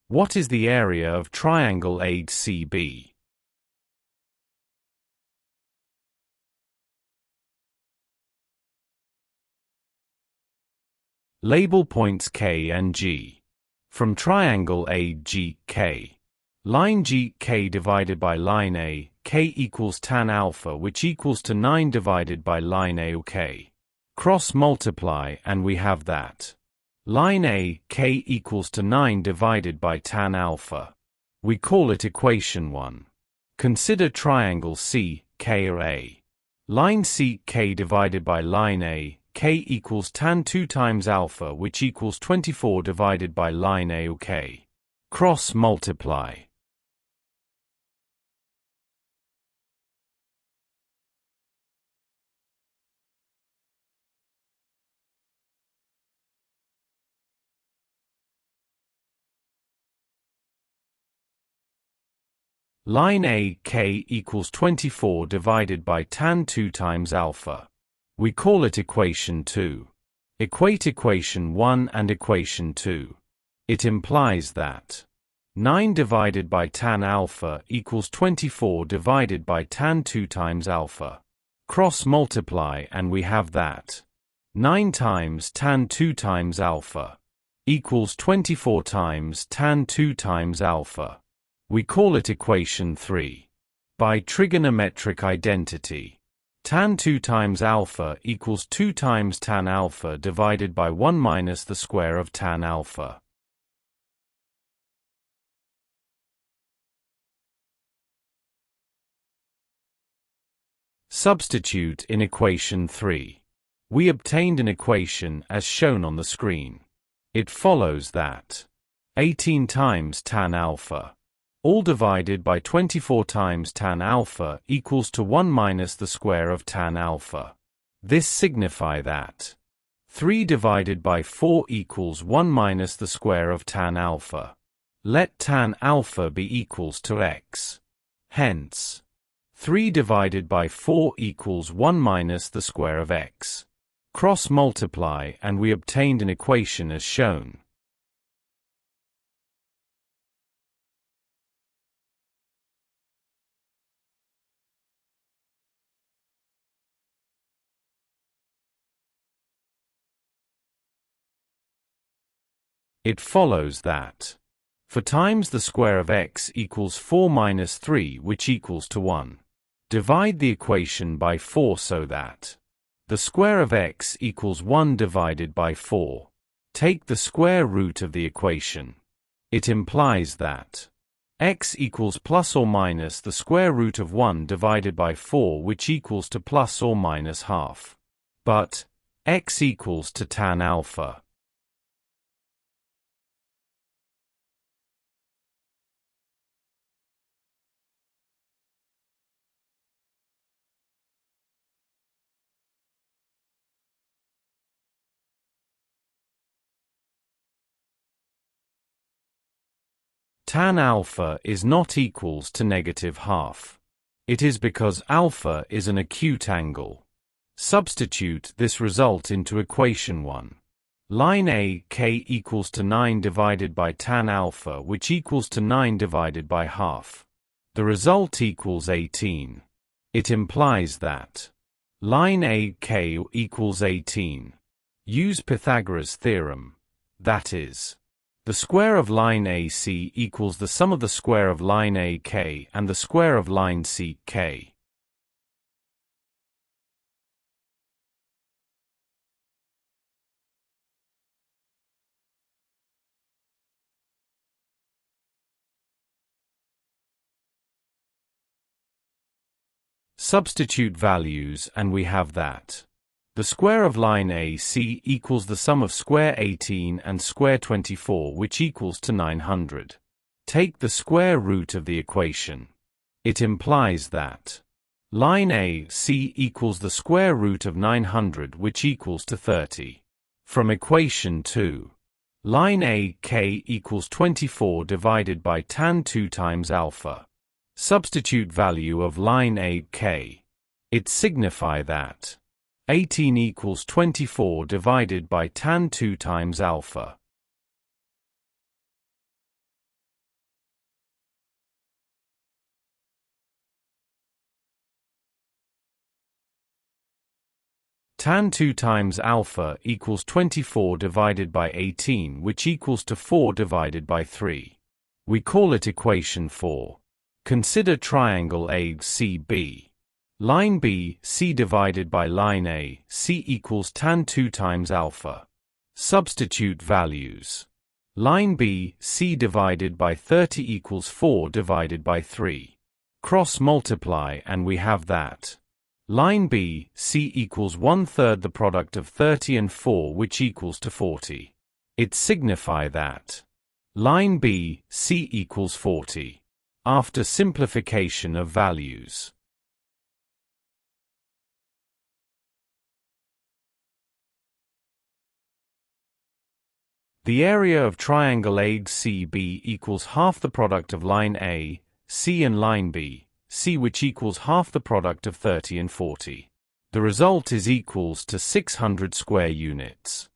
What is the area of triangle ACB? Label points K and G. From triangle AGK. Line GK divided by line A, K equals tan alpha, which equals to 9 divided by line AOK. Cross multiply and we have that. Line A, K equals to 9 divided by tan alpha. We call it equation 1. Consider triangle CKA. Line CK divided by line A, K equals tan 2 times alpha, which equals 24 divided by line AOK. Cross multiply. Line A, K equals 24 divided by tan 2 times alpha. We call it equation 2. Equate equation 1 and equation 2. It implies that 9 divided by tan alpha equals 24 divided by tan 2 times alpha. Cross multiply and we have that. 9 times tan 2 times alpha equals 24 times tan 2 times alpha. We call it equation 3. By trigonometric identity, tan 2 times alpha equals 2 times tan alpha divided by 1 minus the square of tan alpha. Substitute in equation 3. We obtained an equation as shown on the screen. It follows that 18 times tan alpha, all divided by 24 times tan alpha equals to 1 minus the square of tan alpha. This signify that 3 divided by 4 equals 1 minus the square of tan alpha. Let tan alpha be equals to x. Hence, 3 divided by 4 equals 1 minus the square of x. Cross multiply and we obtained an equation as shown. It follows that for times the square of x equals 4 minus 3, which equals to 1. Divide the equation by 4 so that the square of x equals 1 divided by 4. Take the square root of the equation. It implies that x equals plus or minus the square root of 1 divided by 4, which equals to plus or minus half. But x equals to tan alpha. Tan alpha is not equals to negative half. It is because alpha is an acute angle. Substitute this result into equation 1. Line A, K equals to 9 divided by tan alpha, which equals to 9 divided by half. The result equals 18. It implies that line A, K equals 18. Use Pythagoras theorem. That is, the square of line AC equals the sum of the square of line AK and the square of line CK. Substitute values and we have that the square of line AC equals the sum of square 18 and square 24, which equals to 900. Take the square root of the equation. It implies that line AC equals the square root of 900, which equals to 30. From equation 2, line AK equals 24 divided by tan 2 times alpha. Substitute value of line AK. It signify that 18 equals 24 divided by tan 2 times alpha. Tan 2 times alpha equals 24 divided by 18, which equals to 4 divided by 3. We call it equation 4. Consider triangle ACB. Line B, C divided by line A, C equals tan 2 times alpha. Substitute values. Line B, C divided by 30 equals 4 divided by 3. Cross multiply and we have that. Line B, C equals 1/3 the product of 30 and 4, which equals to 40. It signify that line B, C equals 40. After simplification of values. The area of triangle ACB equals half the product of line A, C and line B, C, which equals half the product of 30 and 40. The result is equals to 600 square units.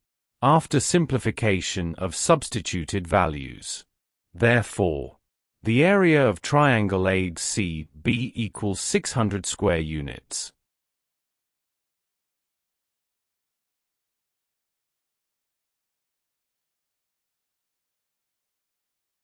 After simplification of substituted values. Therefore, the area of triangle ACB equals 600 square units.